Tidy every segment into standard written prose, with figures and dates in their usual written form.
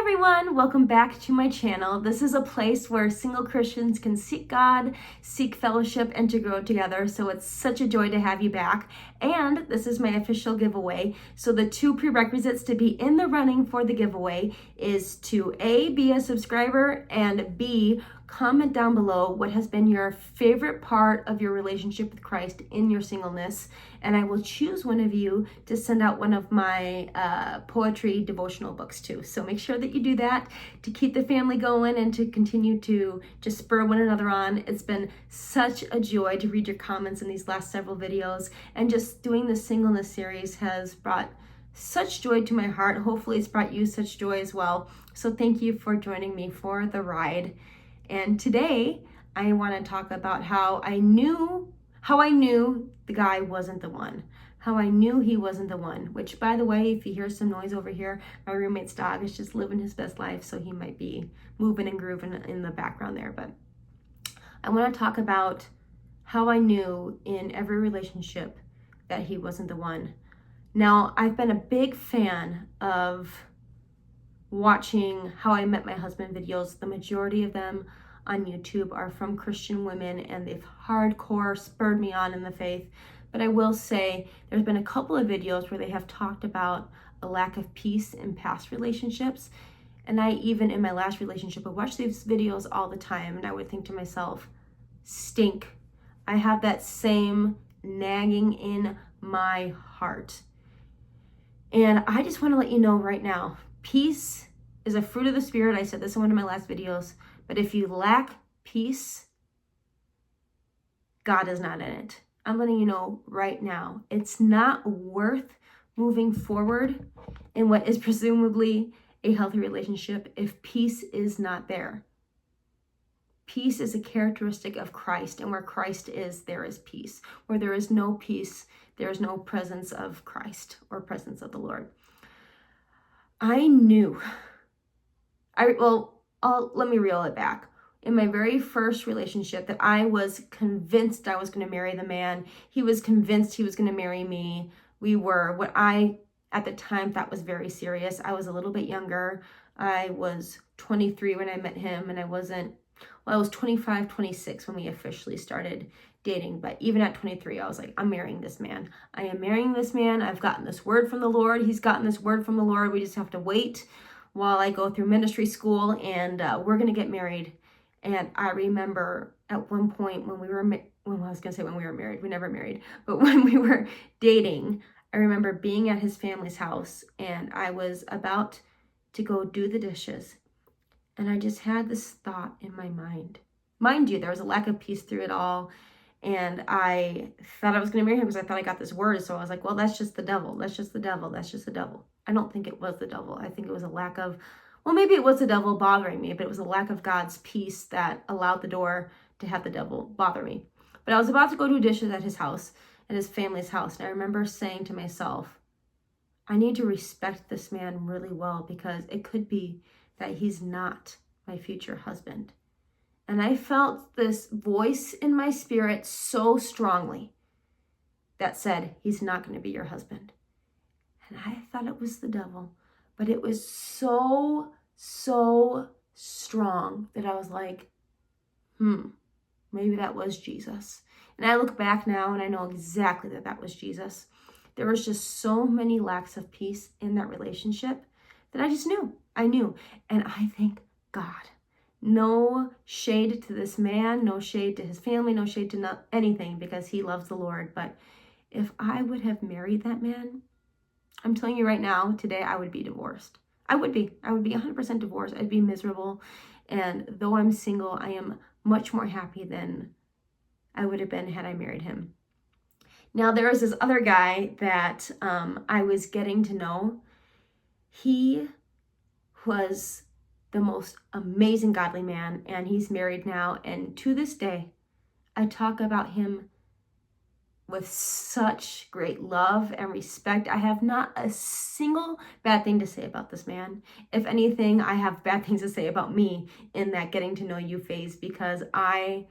everyone, welcome back to my channel. This is a place where single Christians can seek God, seek fellowship, and to grow together. So it's such a joy to have you back. And this is my official giveaway. So the two prerequisites to be in the running for the giveaway is to A, be a subscriber, and B, comment down below what has been your favorite part of your relationship with Christ in your singleness, and I will choose one of you to send out one of my poetry devotional books too. So make sure that you do that to keep the family going and to continue to just spur one another on. It's been such a joy to read your comments in these last several videos, and just doing the singleness series has brought such joy to my heart. Hopefully it's brought you such joy as well. So thank you for joining me for the ride. And today I want to talk about how I knew the guy wasn't the one. How I knew he wasn't the one, which, by the way, if you hear some noise over here, my roommate's dog is just living his best life, so he might be moving and grooving in the background there. But I want to talk about how I knew in every relationship that he wasn't the one. Now, I've been a big fan of watching How I Met My Husband videos. The majority of them on YouTube are from Christian women, and they've hardcore spurred me on in the faith. But I will say there's been a couple of videos where they have talked about a lack of peace in past relationships. And I, even in my last relationship, would watch these videos all the time, and I would think to myself, stink. I have that same nagging in my heart. And I just want to let you know right now, peace is a fruit of the Spirit. I said this in one of my last videos. But if you lack peace, God is not in it. I'm letting you know right now, it's not worth moving forward in what is presumably a healthy relationship if peace is not there. Peace is a characteristic of Christ, and where Christ is, there is peace. Where there is no peace, there is no presence of Christ or presence of the Lord. I knew. Let me reel it back. In my very first relationship, that I was convinced I was going to marry the man. He was convinced he was going to marry me. We were what I, at the time, thought was very serious. I was a little bit younger. I was 23 when I met him, and I was 25, 26 when we officially started dating. But even at 23, I was like, I'm marrying this man. I am marrying this man. I've gotten this word from the Lord. He's gotten this word from the Lord. We just have to wait while I go through ministry school, and we're going to get married. And I remember at one point when we were married, we never married, but when we were dating, I remember being at his family's house, and I was about to go do the dishes. And I just had this thought in my mind. Mind you, there was a lack of peace through it all. And I thought I was going to marry him because I thought I got this word. So I was like, well, that's just the devil. That's just the devil. That's just the devil. I don't think it was the devil. I think it was a lack of, maybe it was the devil bothering me, but it was a lack of God's peace that allowed the door to have the devil bother me. But I was about to go do dishes at his house, at his family's house. And I remember saying to myself, I need to respect this man really well, because it could be that he's not my future husband. And I felt this voice in my spirit so strongly that said, he's not going to be your husband. And I thought it was the devil, but it was so strong that I was like, maybe that was Jesus. And I look back now and I know exactly that was Jesus. There was just so many lacks of peace in that relationship that I just knew. I knew. And I thank God. No shade to this man, no shade to his family, no shade to anything, because he loves the Lord. But if I would have married that man, I'm telling you right now, today I would be divorced. I would be 100% divorced. I'd be miserable. And though I'm single, I am much more happy than I would have been had I married him. Now, there was this other guy that I was getting to know. He was the most amazing godly man, and he's married now. And to this day, I talk about him with such great love and respect. I have not a single bad thing to say about this man. If anything, I have bad things to say about me in that getting to know you phase, because I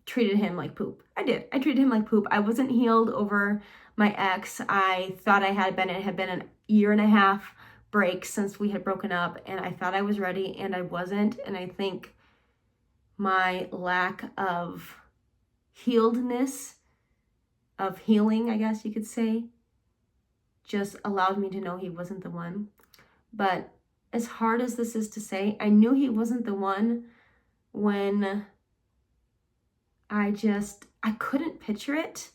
treated him like poop. I did. I treated him like poop. I wasn't healed over my ex. I thought I had been. It had been a year and a half break since we had broken up, and I thought I was ready and I wasn't. And I think my lack of healedness, of healing, I guess you could say, just allowed me to know he wasn't the one. But as hard as this is to say, I knew he wasn't the one when I couldn't picture it.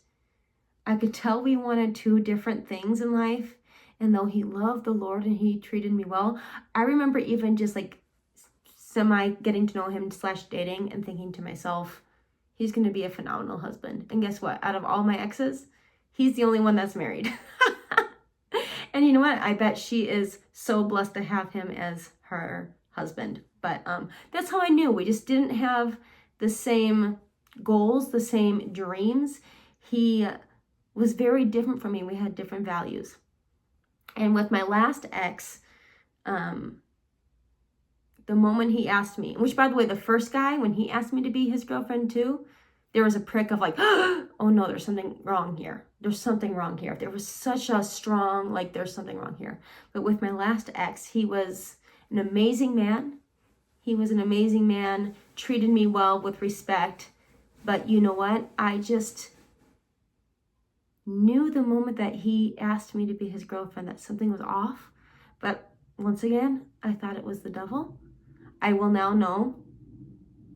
I could tell we wanted two different things in life. And though he loved the Lord and he treated me well, I remember even just like semi getting to know him / dating and thinking to myself, he's going to be a phenomenal husband. And guess what? Out of all my exes, he's the only one that's married. And you know what? I bet she is so blessed to have him as her husband. But that's how I knew. We just didn't have the same goals, the same dreams. He was very different from me. We had different values. And with my last ex, the moment he asked me, which by the way, the first guy, when he asked me to be his girlfriend too, there was a prick of like, oh no, there's something wrong here. There's something wrong here. There was such a strong, like, there's something wrong here. But with my last ex, he was an amazing man. He was an amazing man, treated me well with respect. But you know what? I just knew the moment that he asked me to be his girlfriend that something was off. But once again, I thought it was the devil. I will now know.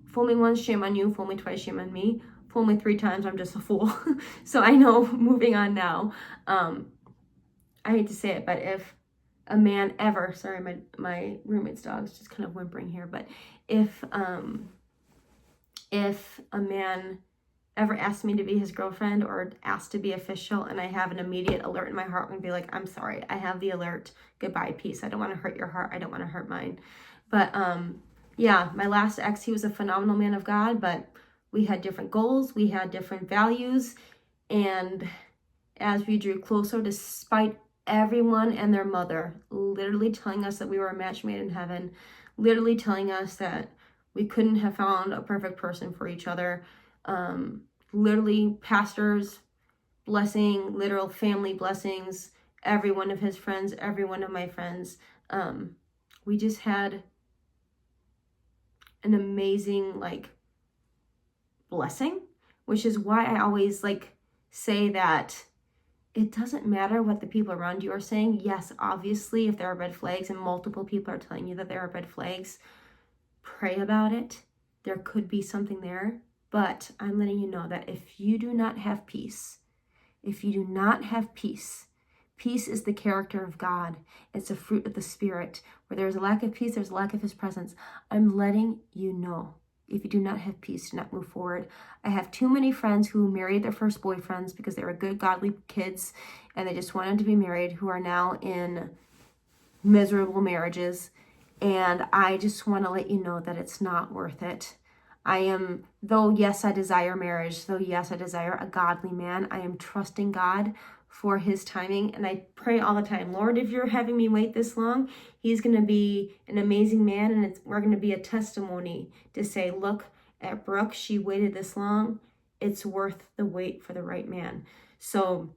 Fool me once, shame on you. Fool me twice, shame on me. Fool me 3 times, I'm just a fool. So I know, moving on now. I hate to say it, but if a man ever, sorry, my roommate's dog's just kind of whimpering here, but if a man ever asked me to be his girlfriend or asked to be official and I have an immediate alert in my heart, I'm going to be like, I'm sorry, I have the alert. Goodbye, peace. I don't want to hurt your heart. I don't want to hurt mine. But yeah, my last ex, he was a phenomenal man of God, but we had different goals. We had different values. And as we drew closer, despite everyone and their mother literally telling us that we were a match made in heaven, literally telling us that we couldn't have found a perfect person for each other, literally pastors blessing, literal family blessings, every one of his friends, every one of my friends. We just had an amazing blessing, which is why I always say that it doesn't matter what the people around you are saying. Yes, obviously, if there are red flags and multiple people are telling you that there are red flags, pray about it. There could be something there. But I'm letting you know that if you do not have peace, peace is the character of God. It's a fruit of the Spirit. Where there's a lack of peace, there's a lack of His presence. I'm letting you know. If you do not have peace, do not move forward. I have too many friends who married their first boyfriends because they were good, godly kids and they just wanted to be married, who are now in miserable marriages. And I just want to let you know that it's not worth it. Though yes, I desire marriage, though yes, I desire a godly man, I am trusting God for His timing. And I pray all the time, Lord, if you're having me wait this long, He's going to be an amazing man. And we're going to be a testimony to say, look at Brooke, she waited this long. It's worth the wait for the right man. So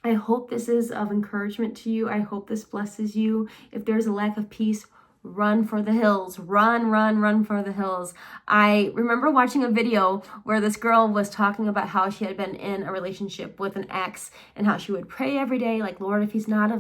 I hope this is of encouragement to you. I hope this blesses you. If there's a lack of peace, run for the hills. Run for the hills. I remember watching a video where this girl was talking about how she had been in a relationship with an ex and how she would pray every day, like, Lord, if he's not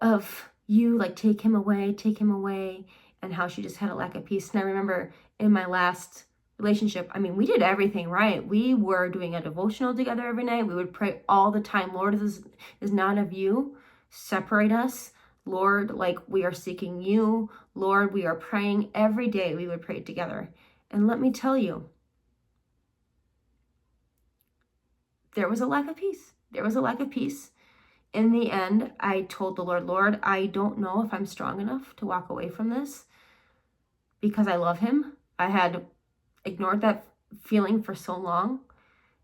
of you, take him away, and how she just had a lack of peace. And I remember in my last relationship, we did everything right. We were doing a devotional together every night. We would pray all the time. Lord, this is not of you. Separate us. Lord, we are seeking you. Lord, we are praying every day. We would pray together. And let me tell you, there was a lack of peace. In the end, I told the Lord, Lord, I don't know if I'm strong enough to walk away from this because I love him. I had ignored that feeling for so long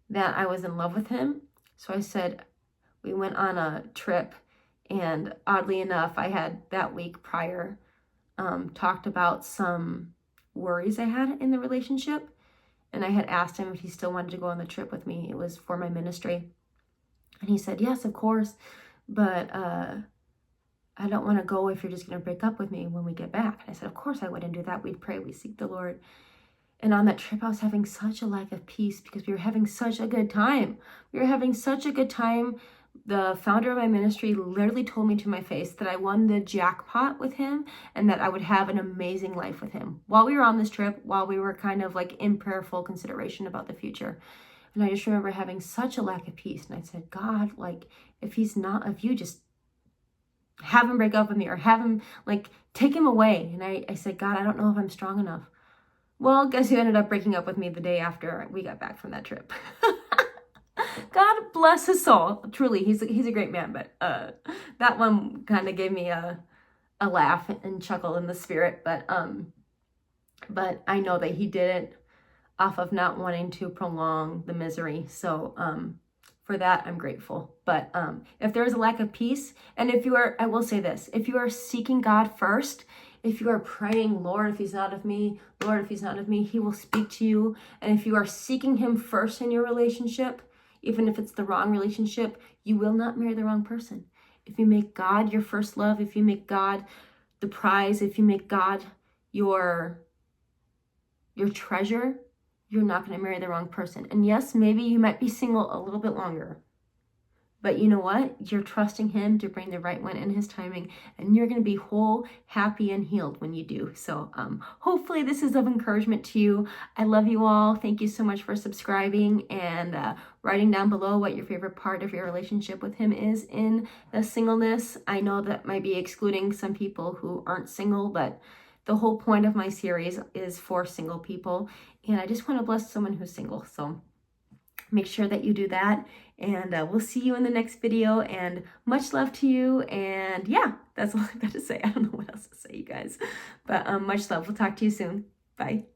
that I was in love with him. So I said, we went on a trip. And oddly enough, I had that week prior talked about some worries I had in the relationship. And I had asked him if he still wanted to go on the trip with me. It was for my ministry. And he said, yes, of course. But I don't want to go if you're just going to break up with me when we get back. And I said, of course I wouldn't do that. We'd pray, we'd seek the Lord. And on that trip, I was having such a lack of peace because we were having such a good time. We were having such a good time. The founder of my ministry literally told me to my face that I won the jackpot with him and that I would have an amazing life with him while we were on this trip, while we were kind of like in prayerful consideration about the future. And I just remember having such a lack of peace. And I said, God, like, if he's not of you, just have him break up with me or have him, like, take him away. And I said, God, I don't know if I'm strong enough. Well, guess who ended up breaking up with me the day after we got back from that trip? God bless his soul. Truly, he's a great man, but that one kind of gave me a laugh and chuckle in the spirit. But I know that he did it off of not wanting to prolong the misery. So for that, I'm grateful. But if there is a lack of peace, and if you are, I will say this, if you are seeking God first, if you are praying, Lord, if he's not of me, Lord, if he's not of me, he will speak to you. And if you are seeking him first in your relationship, even if it's the wrong relationship, you will not marry the wrong person. If you make God your first love, if you make God the prize, if you make God your treasure, you're not going to marry the wrong person. And yes, maybe you might be single a little bit longer. But you know what? You're trusting him to bring the right one in his timing, and you're going to be whole, happy, and healed when you do. So hopefully this is of encouragement to you. I love you all. Thank you so much for subscribing and writing down below what your favorite part of your relationship with him is in the singleness. I know that might be excluding some people who aren't single, but the whole point of my series is for single people, and I just want to bless someone who's single. So make sure that you do that, and we'll see you in the next video, and much love to you. And yeah, that's all I've got to say. I don't know what else to say, you guys, but much love. We'll talk to you soon. Bye.